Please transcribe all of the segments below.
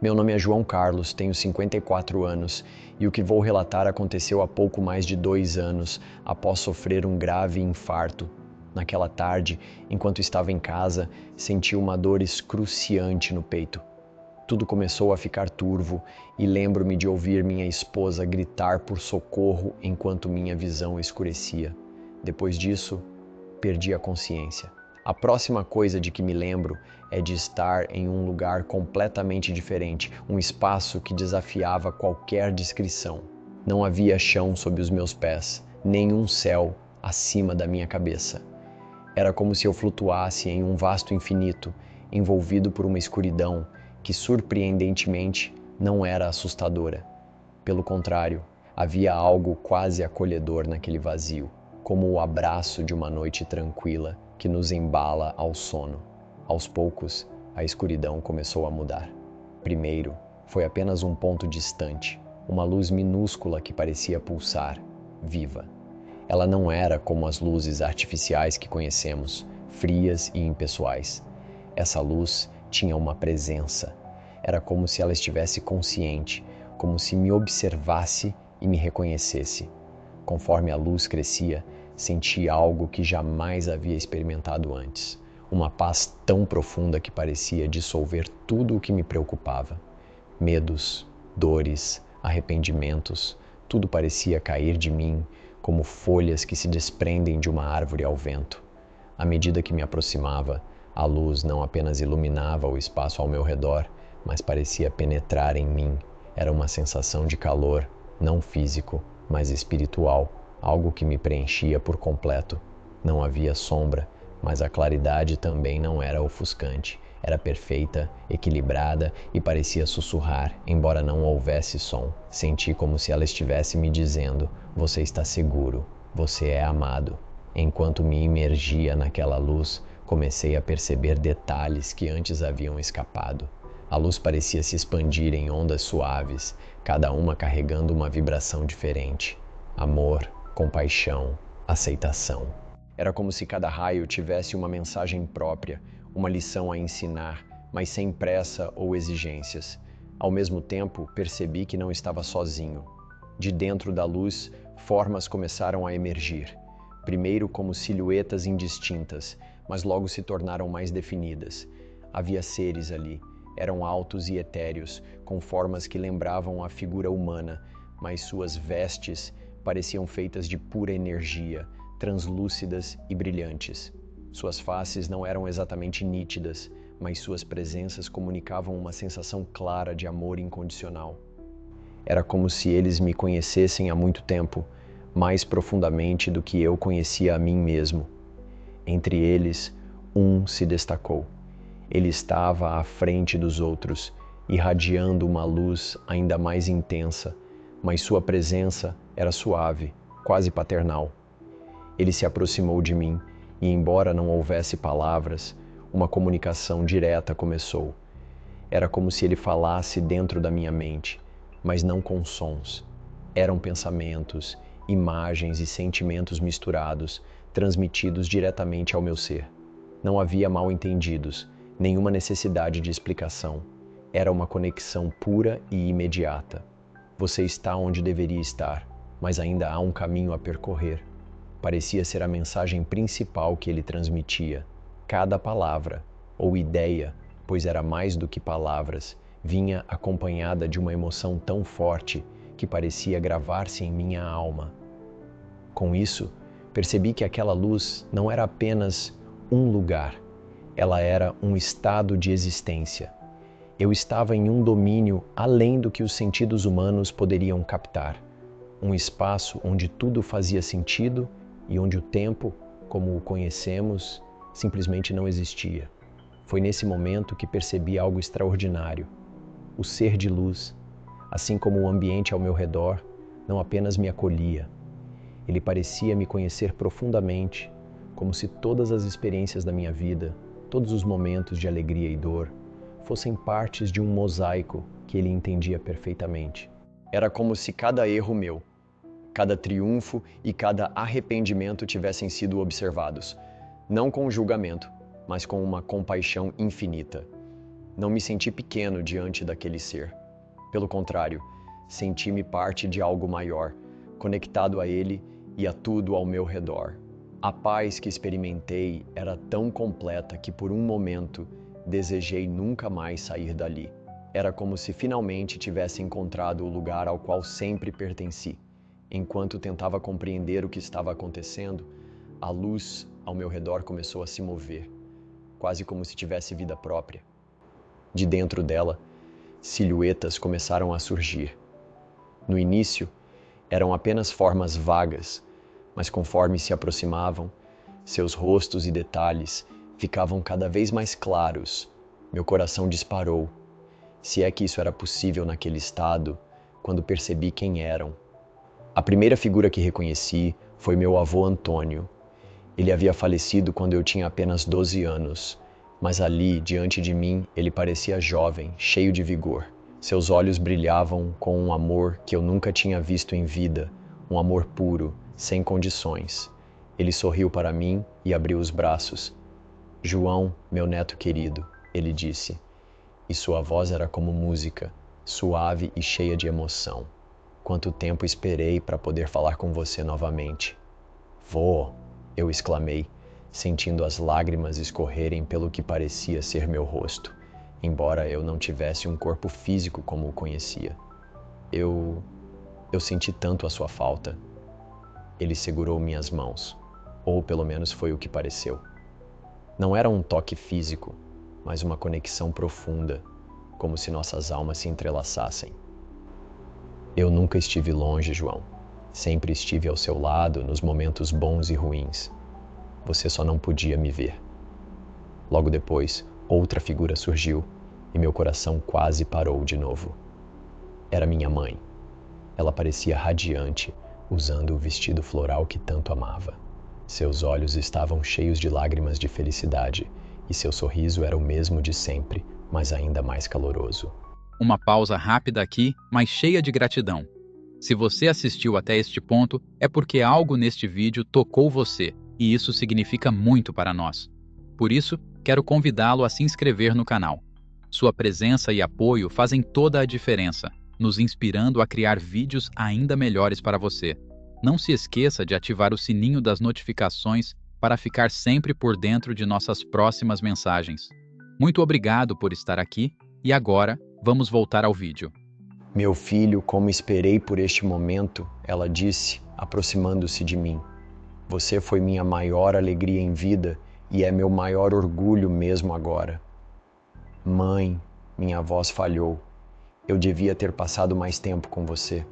Meu nome é João Carlos, tenho 54 anos e o que vou relatar aconteceu há pouco mais de 2 anos, após sofrer um grave infarto. Naquela tarde, enquanto estava em casa, senti uma dor excruciante no peito. Tudo começou a ficar turvo e lembro-me de ouvir minha esposa gritar por socorro enquanto minha visão escurecia. Depois disso, perdi a consciência. A próxima coisa de que me lembro é de estar em um lugar completamente diferente, um espaço que desafiava qualquer descrição. Não havia chão sob os meus pés, nenhum céu acima da minha cabeça. Era como se eu flutuasse em um vasto infinito, envolvido por uma escuridão que, surpreendentemente, não era assustadora. Pelo contrário, havia algo quase acolhedor naquele vazio, como o abraço de uma noite tranquila que nos embala ao sono. Aos poucos, a escuridão começou a mudar. Primeiro, foi apenas um ponto distante, uma luz minúscula que parecia pulsar, viva. Ela não era como as luzes artificiais que conhecemos, frias e impessoais. Essa luz tinha uma presença. Era como se ela estivesse consciente, como se me observasse e me reconhecesse. Conforme a luz crescia, senti algo que jamais havia experimentado antes. Uma paz tão profunda que parecia dissolver tudo o que me preocupava. Medos, dores, arrependimentos, tudo parecia cair de mim como folhas que se desprendem de uma árvore ao vento. À medida que me aproximava, a luz não apenas iluminava o espaço ao meu redor, mas parecia penetrar em mim. Era uma sensação de calor, não físico, mas espiritual, algo que me preenchia por completo. Não havia sombra, mas a claridade também não era ofuscante. Era perfeita, equilibrada e parecia sussurrar, embora não houvesse som. Senti como se ela estivesse me dizendo: "Você está seguro, você é amado." Enquanto me imergia naquela luz, comecei a perceber detalhes que antes haviam escapado. A luz parecia se expandir em ondas suaves, cada uma carregando uma vibração diferente. Amor, compaixão, aceitação. Era como se cada raio tivesse uma mensagem própria, uma lição a ensinar, mas sem pressa ou exigências. Ao mesmo tempo, percebi que não estava sozinho. De dentro da luz, formas começaram a emergir. Primeiro como silhuetas indistintas, mas logo se tornaram mais definidas. Havia seres ali. Eram altos e etéreos, com formas que lembravam a figura humana, mas suas vestes pareciam feitas de pura energia, translúcidas e brilhantes. Suas faces não eram exatamente nítidas, mas suas presenças comunicavam uma sensação clara de amor incondicional. Era como se eles me conhecessem há muito tempo, mais profundamente do que eu conhecia a mim mesmo. Entre eles, um se destacou. Ele estava à frente dos outros, irradiando uma luz ainda mais intensa, mas sua presença era suave, quase paternal. Ele se aproximou de mim e, embora não houvesse palavras, uma comunicação direta começou. Era como se ele falasse dentro da minha mente, mas não com sons. Eram pensamentos, imagens e sentimentos misturados, transmitidos diretamente ao meu ser. Não havia mal-entendidos, nenhuma necessidade de explicação. Era uma conexão pura e imediata. Você está onde deveria estar, mas ainda há um caminho a percorrer. Parecia ser a mensagem principal que ele transmitia. Cada palavra, ou ideia, pois era mais do que palavras, vinha acompanhada de uma emoção tão forte que parecia gravar-se em minha alma. Com isso, percebi que aquela luz não era apenas um lugar, ela era um estado de existência. Eu estava em um domínio além do que os sentidos humanos poderiam captar. Um espaço onde tudo fazia sentido e onde o tempo, como o conhecemos, simplesmente não existia. Foi nesse momento que percebi algo extraordinário. O ser de luz, assim como o ambiente ao meu redor, não apenas me acolhia. Ele parecia me conhecer profundamente, como se todas as experiências da minha vida, todos os momentos de alegria e dor, fossem partes de um mosaico que ele entendia perfeitamente. Era como se cada erro meu, cada triunfo e cada arrependimento tivessem sido observados, não com julgamento, mas com uma compaixão infinita. Não me senti pequeno diante daquele ser. Pelo contrário, senti-me parte de algo maior, conectado a ele e a tudo ao meu redor. A paz que experimentei era tão completa que por um momento desejei nunca mais sair dali. Era como se finalmente tivesse encontrado o lugar ao qual sempre pertenci. Enquanto tentava compreender o que estava acontecendo, a luz ao meu redor começou a se mover, quase como se tivesse vida própria. De dentro dela, silhuetas começaram a surgir. No início, eram apenas formas vagas, mas conforme se aproximavam, seus rostos e detalhes ficavam cada vez mais claros. Meu coração disparou, se é que isso era possível naquele estado, quando percebi quem eram. A primeira figura que reconheci foi meu avô Antônio. Ele havia falecido quando eu tinha apenas 12 anos, mas ali, diante de mim, ele parecia jovem, cheio de vigor. Seus olhos brilhavam com um amor que eu nunca tinha visto em vida, um amor puro, sem condições. Ele sorriu para mim e abriu os braços. "João, meu neto querido", ele disse, e sua voz era como música, suave e cheia de emoção. "Quanto tempo esperei para poder falar com você novamente." "Vô!", eu exclamei, sentindo as lágrimas escorrerem pelo que parecia ser meu rosto, embora eu não tivesse um corpo físico como o conhecia. Eu senti tanto a sua falta." Ele segurou minhas mãos, ou pelo menos foi o que pareceu. Não era um toque físico, mas uma conexão profunda, como se nossas almas se entrelaçassem. "Eu nunca estive longe, João. Sempre estive ao seu lado nos momentos bons e ruins. Você só não podia me ver." Logo depois, outra figura surgiu e meu coração quase parou de novo. Era minha mãe. Ela parecia radiante, usando o vestido floral que tanto amava. Seus olhos estavam cheios de lágrimas de felicidade e seu sorriso era o mesmo de sempre, mas ainda mais caloroso. Uma pausa rápida aqui, mas cheia de gratidão. Se você assistiu até este ponto, é porque algo neste vídeo tocou você, e isso significa muito para nós. Por isso, quero convidá-lo a se inscrever no canal. Sua presença e apoio fazem toda a diferença, nos inspirando a criar vídeos ainda melhores para você. Não se esqueça de ativar o sininho das notificações para ficar sempre por dentro de nossas próximas mensagens. Muito obrigado por estar aqui, e agora, vamos voltar ao vídeo. "Meu filho, como esperei por este momento", ela disse, aproximando-se de mim. "Você foi minha maior alegria em vida e é meu maior orgulho mesmo agora." "Mãe", minha voz falhou. "Eu devia ter passado mais tempo com você.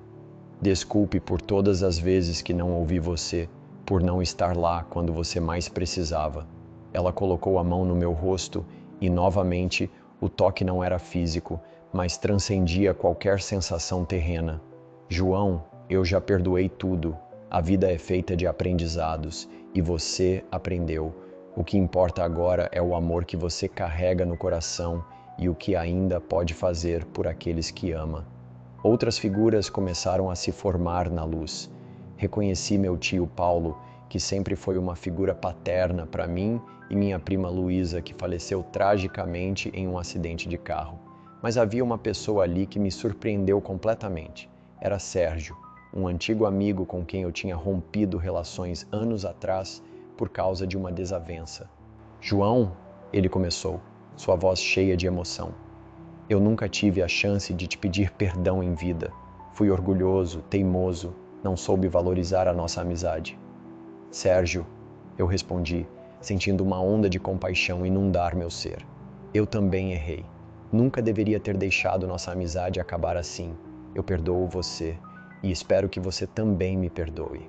Desculpe por todas as vezes que não ouvi você, por não estar lá quando você mais precisava." Ela colocou a mão no meu rosto e, novamente, o toque não era físico, mas transcendia qualquer sensação terrena. "João, eu já perdoei tudo. A vida é feita de aprendizados e você aprendeu. O que importa agora é o amor que você carrega no coração e o que ainda pode fazer por aqueles que ama." Outras figuras começaram a se formar na luz. Reconheci meu tio Paulo, que sempre foi uma figura paterna para mim, e minha prima Luísa, que faleceu tragicamente em um acidente de carro. Mas havia uma pessoa ali que me surpreendeu completamente. Era Sérgio, um antigo amigo com quem eu tinha rompido relações anos atrás por causa de uma desavença. "João", ele começou, sua voz cheia de emoção. "Eu nunca tive a chance de te pedir perdão em vida. Fui orgulhoso, teimoso, não soube valorizar a nossa amizade." "Sérgio", eu respondi, sentindo uma onda de compaixão inundar meu ser. "Eu também errei. Nunca deveria ter deixado nossa amizade acabar assim. Eu perdoo você e espero que você também me perdoe."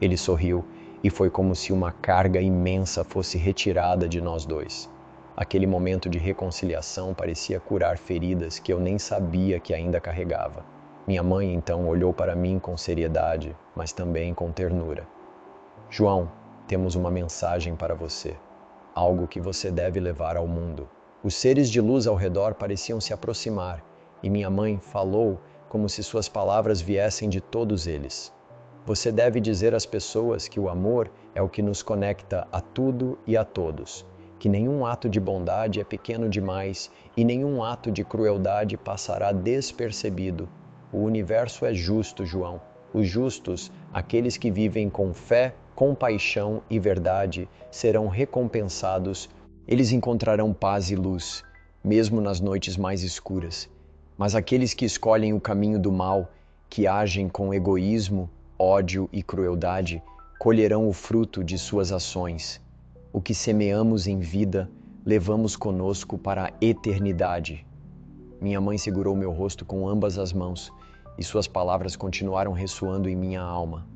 Ele sorriu e foi como se uma carga imensa fosse retirada de nós dois. Aquele momento de reconciliação parecia curar feridas que eu nem sabia que ainda carregava. Minha mãe então olhou para mim com seriedade, mas também com ternura. "João, temos uma mensagem para você. Algo que você deve levar ao mundo." Os seres de luz ao redor pareciam se aproximar, e minha mãe falou como se suas palavras viessem de todos eles. Você deve dizer às pessoas que o amor é o que nos conecta a tudo e a todos, que nenhum ato de bondade é pequeno demais e nenhum ato de crueldade passará despercebido. O universo é justo, João. Os justos, aqueles que vivem com fé, compaixão e verdade, serão recompensados. Eles encontrarão paz e luz, mesmo nas noites mais escuras. Mas aqueles que escolhem o caminho do mal, que agem com egoísmo, ódio e crueldade, colherão o fruto de suas ações. O que semeamos em vida, levamos conosco para a eternidade. Minha mãe segurou meu rosto com ambas as mãos e suas palavras continuaram ressoando em minha alma.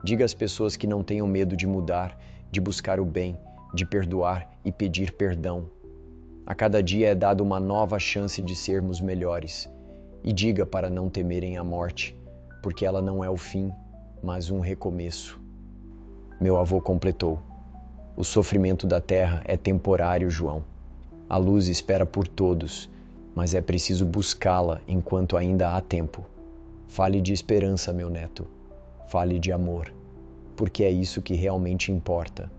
Diga às pessoas que não tenham medo de mudar, de buscar o bem, de perdoar e pedir perdão. A cada dia é dada uma nova chance de sermos melhores. E diga para não temerem a morte, porque ela não é o fim, mas um recomeço. Meu avô completou. O sofrimento da terra é temporário, João. A luz espera por todos, mas é preciso buscá-la enquanto ainda há tempo. Fale de esperança, meu neto. Fale de amor, porque é isso que realmente importa.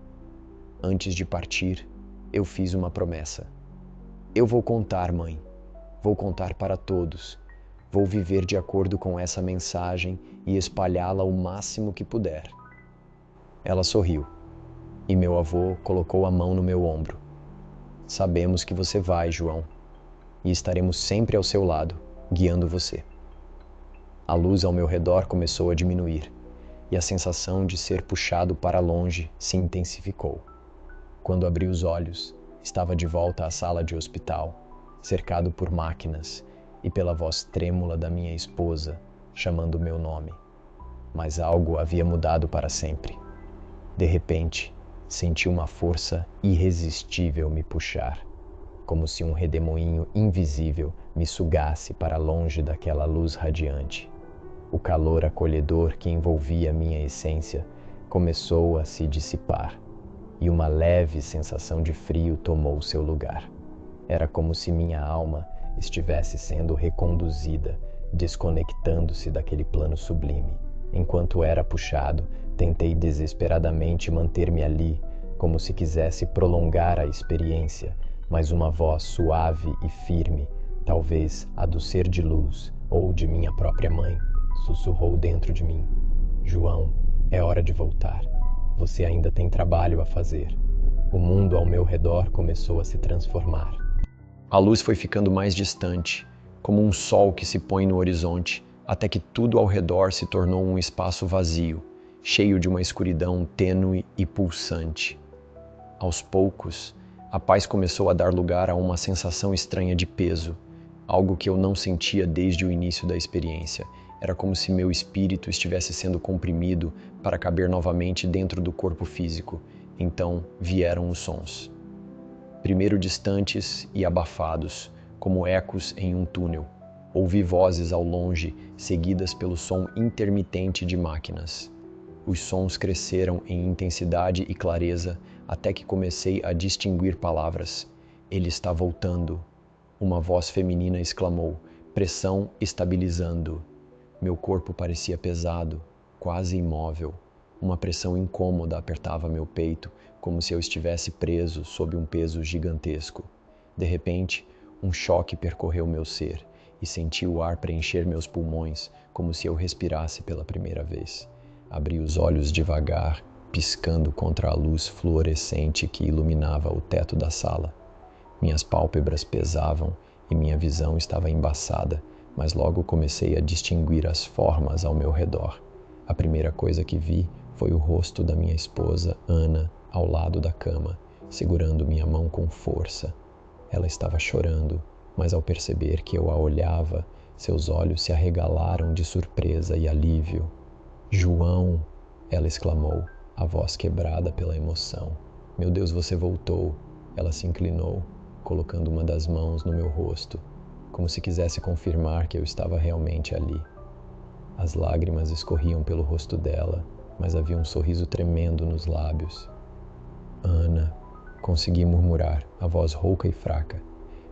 Antes de partir, eu fiz uma promessa. Eu vou contar, mãe. Vou contar para todos. Vou viver de acordo com essa mensagem e espalhá-la o máximo que puder. Ela sorriu, e meu avô colocou a mão no meu ombro. Sabemos que você vai, João, e estaremos sempre ao seu lado, guiando você. A luz ao meu redor começou a diminuir, e a sensação de ser puxado para longe se intensificou. Quando abri os olhos, estava de volta à sala de hospital, cercado por máquinas, e pela voz trêmula da minha esposa, chamando meu nome. Mas algo havia mudado para sempre. De repente, senti uma força irresistível me puxar, como se um redemoinho invisível me sugasse para longe daquela luz radiante. O calor acolhedor que envolvia minha essência começou a se dissipar, e uma leve sensação de frio tomou seu lugar. Era como se minha alma estivesse sendo reconduzida, desconectando-se daquele plano sublime. Enquanto era puxado, tentei desesperadamente manter-me ali, como se quisesse prolongar a experiência, mas uma voz suave e firme, talvez a do ser de luz ou de minha própria mãe, sussurrou dentro de mim: João, é hora de voltar. Você ainda tem trabalho a fazer. O mundo ao meu redor começou a se transformar. A luz foi ficando mais distante, como um sol que se põe no horizonte, até que tudo ao redor se tornou um espaço vazio, cheio de uma escuridão tênue e pulsante. Aos poucos, a paz começou a dar lugar a uma sensação estranha de peso, algo que eu não sentia desde o início da experiência. Era como se meu espírito estivesse sendo comprimido para caber novamente dentro do corpo físico. Então vieram os sons. Primeiro distantes e abafados, como ecos em um túnel. Ouvi vozes ao longe, seguidas pelo som intermitente de máquinas. Os sons cresceram em intensidade e clareza, até que comecei a distinguir palavras. Ele está voltando. Uma voz feminina exclamou, pressão estabilizando. Meu corpo parecia pesado, quase imóvel. Uma pressão incômoda apertava meu peito, como se eu estivesse preso sob um peso gigantesco. De repente, um choque percorreu meu ser e senti o ar preencher meus pulmões, como se eu respirasse pela primeira vez. Abri os olhos devagar, piscando contra a luz fluorescente que iluminava o teto da sala. Minhas pálpebras pesavam e minha visão estava embaçada, mas logo comecei a distinguir as formas ao meu redor. A primeira coisa que vi foi o rosto da minha esposa, Ana, ao lado da cama, segurando minha mão com força. Ela estava chorando, mas ao perceber que eu a olhava, seus olhos se arregalaram de surpresa e alívio. João, ela exclamou, a voz quebrada pela emoção. Meu Deus, você voltou. Ela se inclinou, colocando uma das mãos no meu rosto, como se quisesse confirmar que eu estava realmente ali. As lágrimas escorriam pelo rosto dela, mas havia um sorriso tremendo nos lábios. Ana, consegui murmurar, a voz rouca e fraca.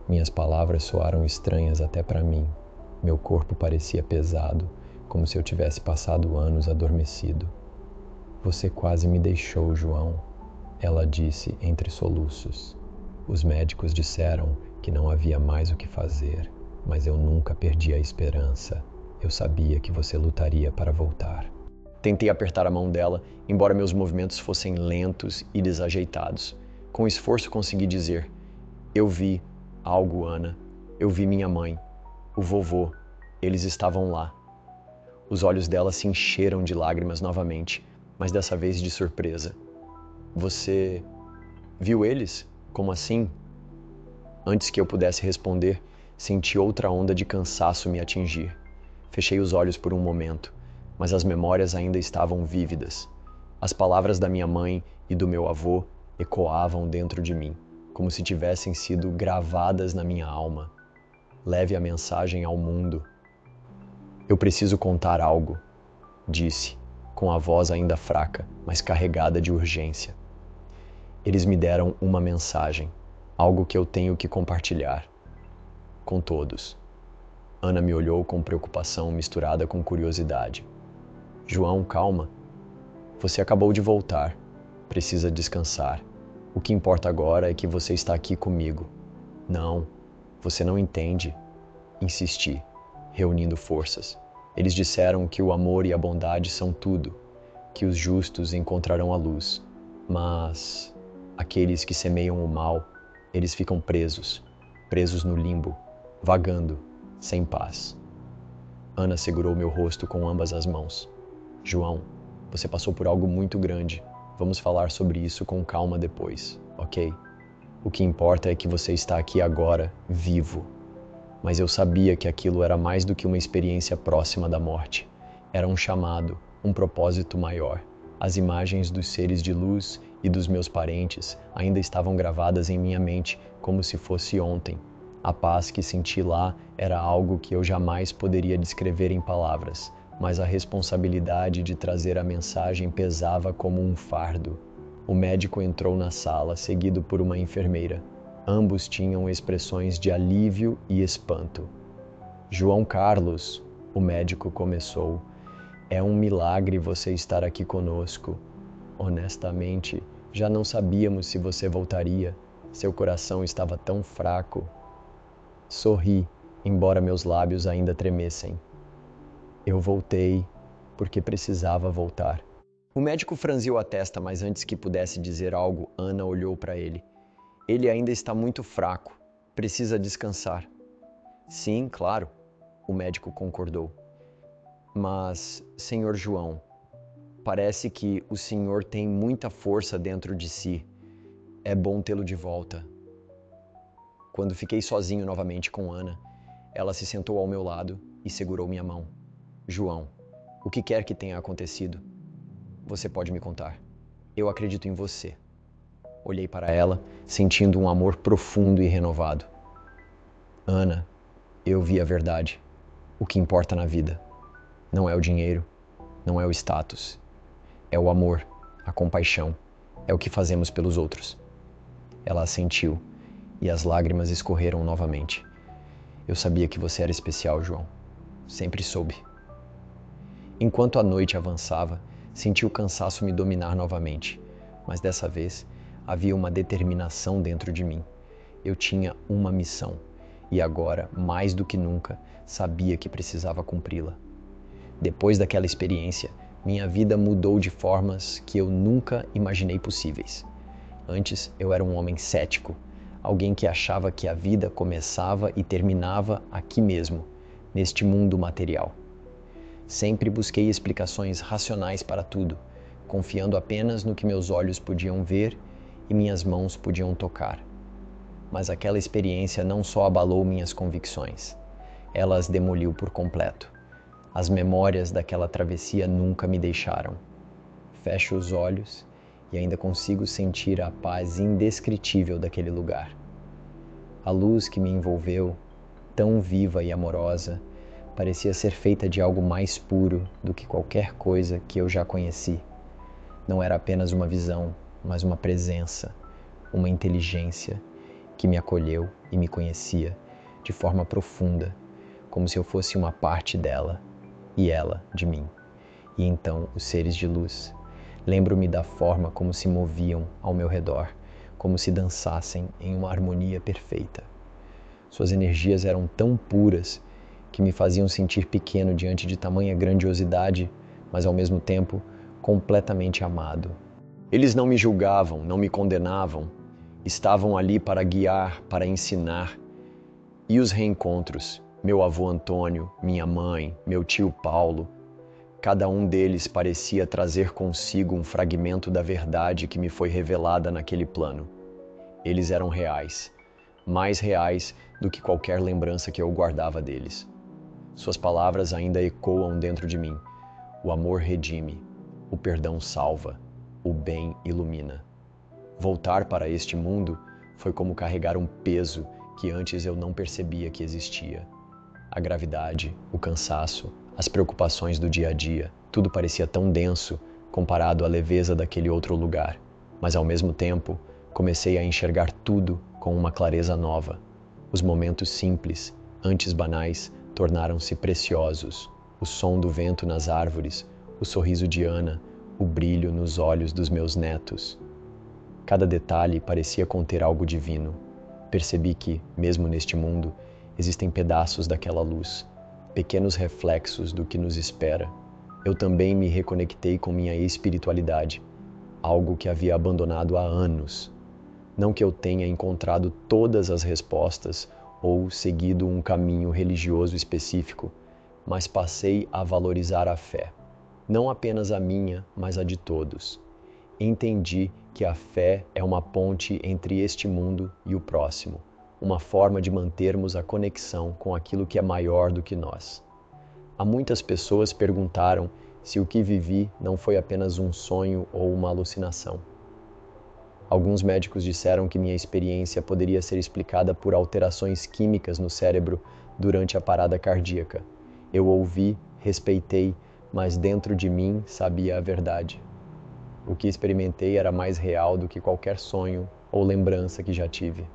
Minhas palavras soaram estranhas até para mim. Meu corpo parecia pesado, como se eu tivesse passado anos adormecido. Você quase me deixou, João, ela disse entre soluços. Os médicos disseram que não havia mais o que fazer, mas eu nunca perdi a esperança. Eu sabia que você lutaria para voltar. Tentei apertar a mão dela, embora meus movimentos fossem lentos e desajeitados. Com esforço consegui dizer: eu vi algo, Ana. Eu vi minha mãe, o vovô. Eles estavam lá. Os olhos dela se encheram de lágrimas novamente, mas dessa vez de surpresa. Você viu eles? Como assim? Antes que eu pudesse responder, senti outra onda de cansaço me atingir. Fechei os olhos por um momento, mas as memórias ainda estavam vívidas. As palavras da minha mãe e do meu avô ecoavam dentro de mim, como se tivessem sido gravadas na minha alma. Leve a mensagem ao mundo. Eu preciso contar algo, disse, com a voz ainda fraca, mas carregada de urgência. Eles me deram uma mensagem, algo que eu tenho que compartilhar com todos. Ana me olhou com preocupação misturada com curiosidade. João, calma. Você acabou de voltar. Precisa descansar. O que importa agora é que você está aqui comigo. Não, você não entende. Insisti, reunindo forças. Eles disseram que o amor e a bondade são tudo, que os justos encontrarão a luz. Mas aqueles que semeiam o mal, eles ficam presos no limbo, vagando, sem paz. Ana segurou meu rosto com ambas as mãos. João, você passou por algo muito grande. Vamos falar sobre isso com calma depois, ok? O que importa é que você está aqui agora, vivo. Mas eu sabia que aquilo era mais do que uma experiência próxima da morte. Era um chamado, um propósito maior. As imagens dos seres de luz e dos meus parentes ainda estavam gravadas em minha mente como se fosse ontem. A paz que senti lá era algo que eu jamais poderia descrever em palavras, mas a responsabilidade de trazer a mensagem pesava como um fardo. O médico entrou na sala, seguido por uma enfermeira. Ambos tinham expressões de alívio e espanto. João Carlos, o médico começou, é um milagre você estar aqui conosco. Honestamente, já não sabíamos se você voltaria. Seu coração estava tão fraco. Sorri, embora meus lábios ainda tremessem. Eu voltei porque precisava voltar. O médico franziu a testa, mas antes que pudesse dizer algo, Ana olhou para ele. Ele ainda está muito fraco. Precisa descansar. Sim, claro, o médico concordou. Mas, senhor João, parece que o senhor tem muita força dentro de si. É bom tê-lo de volta. Quando fiquei sozinho novamente com Ana, ela se sentou ao meu lado e segurou minha mão. João, o que quer que tenha acontecido, você pode me contar. Eu acredito em você. Olhei para ela, sentindo um amor profundo e renovado. Ana, eu vi a verdade. O que importa na vida não é o dinheiro, não é o status. É o amor, a compaixão. É o que fazemos pelos outros. Ela assentiu e as lágrimas escorreram novamente. Eu sabia que você era especial, João. Sempre soube. Enquanto a noite avançava, senti o cansaço me dominar novamente, mas dessa vez havia uma determinação dentro de mim. Eu tinha uma missão e agora, mais do que nunca, sabia que precisava cumpri-la. Depois daquela experiência, minha vida mudou de formas que eu nunca imaginei possíveis. Antes, eu era um homem cético, alguém que achava que a vida começava e terminava aqui mesmo, neste mundo material. Sempre busquei explicações racionais para tudo, confiando apenas no que meus olhos podiam ver e minhas mãos podiam tocar. Mas aquela experiência não só abalou minhas convicções, ela as demoliu por completo. As memórias daquela travessia nunca me deixaram. Fecho os olhos e ainda consigo sentir a paz indescritível daquele lugar. A luz que me envolveu, tão viva e amorosa, parecia ser feita de algo mais puro do que qualquer coisa que eu já conheci. Não era apenas uma visão, mas uma presença, uma inteligência que me acolheu e me conhecia de forma profunda, como se eu fosse uma parte dela. e ela de mim. E então os seres de luz. Lembro-me da forma como se moviam ao meu redor, como se dançassem em uma harmonia perfeita. Suas energias eram tão puras que me faziam sentir pequeno diante de tamanha grandiosidade, mas ao mesmo tempo completamente amado. Eles não me julgavam, não me condenavam, estavam ali para guiar, para ensinar. E os reencontros, meu avô Antônio, minha mãe, meu tio Paulo, cada um deles parecia trazer consigo um fragmento da verdade que me foi revelada naquele plano. Eles eram reais, mais reais do que qualquer lembrança que eu guardava deles. Suas palavras ainda ecoam dentro de mim. O amor redime, o perdão salva, o bem ilumina. Voltar para este mundo foi como carregar um peso que antes eu não percebia que existia. A gravidade, o cansaço, as preocupações do dia a dia, tudo parecia tão denso comparado à leveza daquele outro lugar. Mas ao mesmo tempo, comecei a enxergar tudo com uma clareza nova. Os momentos simples, antes banais, tornaram-se preciosos. O som do vento nas árvores, o sorriso de Ana, o brilho nos olhos dos meus netos. Cada detalhe parecia conter algo divino. Percebi que, mesmo neste mundo, existem pedaços daquela luz, pequenos reflexos do que nos espera. Eu também me reconectei com minha espiritualidade, algo que havia abandonado há anos. Não que eu tenha encontrado todas as respostas ou seguido um caminho religioso específico, mas passei a valorizar a fé. Não apenas a minha, mas a de todos. Entendi que a fé é uma ponte entre este mundo e o próximo, uma forma de mantermos a conexão com aquilo que é maior do que nós. Há muitas pessoas perguntaram se o que vivi não foi apenas um sonho ou uma alucinação. Alguns médicos disseram que minha experiência poderia ser explicada por alterações químicas no cérebro durante a parada cardíaca. Eu ouvi, respeitei, mas dentro de mim sabia a verdade. O que experimentei era mais real do que qualquer sonho ou lembrança que já tive.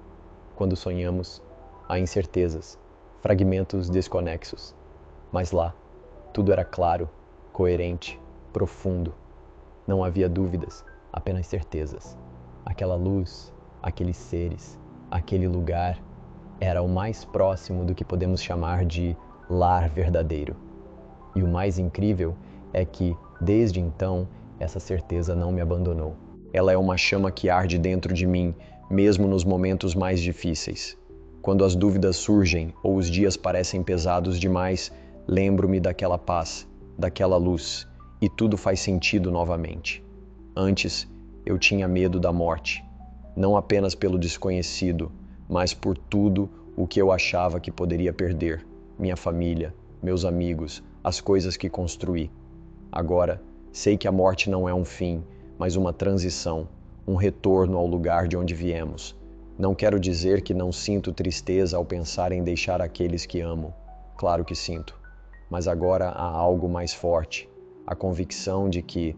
Quando sonhamos, há incertezas, fragmentos desconexos. Mas lá, tudo era claro, coerente, profundo. Não havia dúvidas, apenas certezas. Aquela luz, aqueles seres, aquele lugar era o mais próximo do que podemos chamar de lar verdadeiro. E o mais incrível é que, desde então, essa certeza não me abandonou. Ela é uma chama que arde dentro de mim, mesmo nos momentos mais difíceis. Quando as dúvidas surgem ou os dias parecem pesados demais, lembro-me daquela paz, daquela luz, e tudo faz sentido novamente. Antes, eu tinha medo da morte, não apenas pelo desconhecido, mas por tudo o que eu achava que poderia perder: minha família, meus amigos, as coisas que construí. Agora, sei que a morte não é um fim, mas uma transição, um retorno ao lugar de onde viemos. Não quero dizer que não sinto tristeza ao pensar em deixar aqueles que amo. Claro que sinto. Mas agora há algo mais forte, a convicção de que,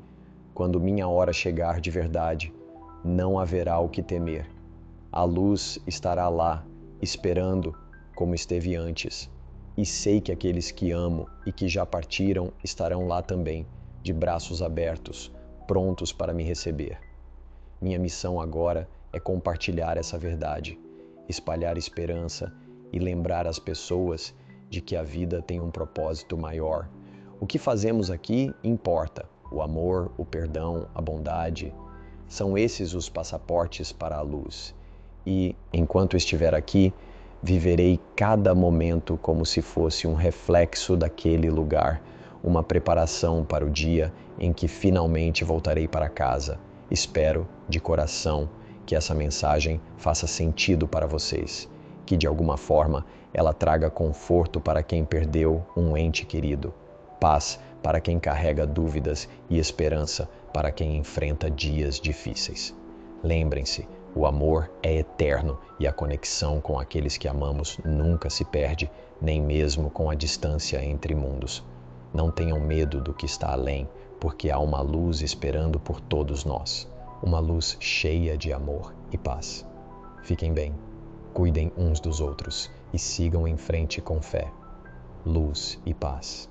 quando minha hora chegar de verdade, não haverá o que temer. A luz estará lá, esperando como esteve antes. E sei que aqueles que amo e que já partiram estarão lá também, de braços abertos, prontos para me receber. Minha missão agora é compartilhar essa verdade, espalhar esperança e lembrar as pessoas de que a vida tem um propósito maior. O que fazemos aqui importa. O amor, o perdão, a bondade, são esses os passaportes para a luz. E, enquanto estiver aqui, viverei cada momento como se fosse um reflexo daquele lugar, uma preparação para o dia em que finalmente voltarei para casa. Espero, de coração, que essa mensagem faça sentido para vocês, que de alguma forma ela traga conforto para quem perdeu um ente querido, paz para quem carrega dúvidas e esperança para quem enfrenta dias difíceis. Lembrem-se, o amor é eterno e a conexão com aqueles que amamos nunca se perde, nem mesmo com a distância entre mundos. Não tenham medo do que está além, porque há uma luz esperando por todos nós. Uma luz cheia de amor e paz. Fiquem bem, cuidem uns dos outros e sigam em frente com fé. Luz e paz.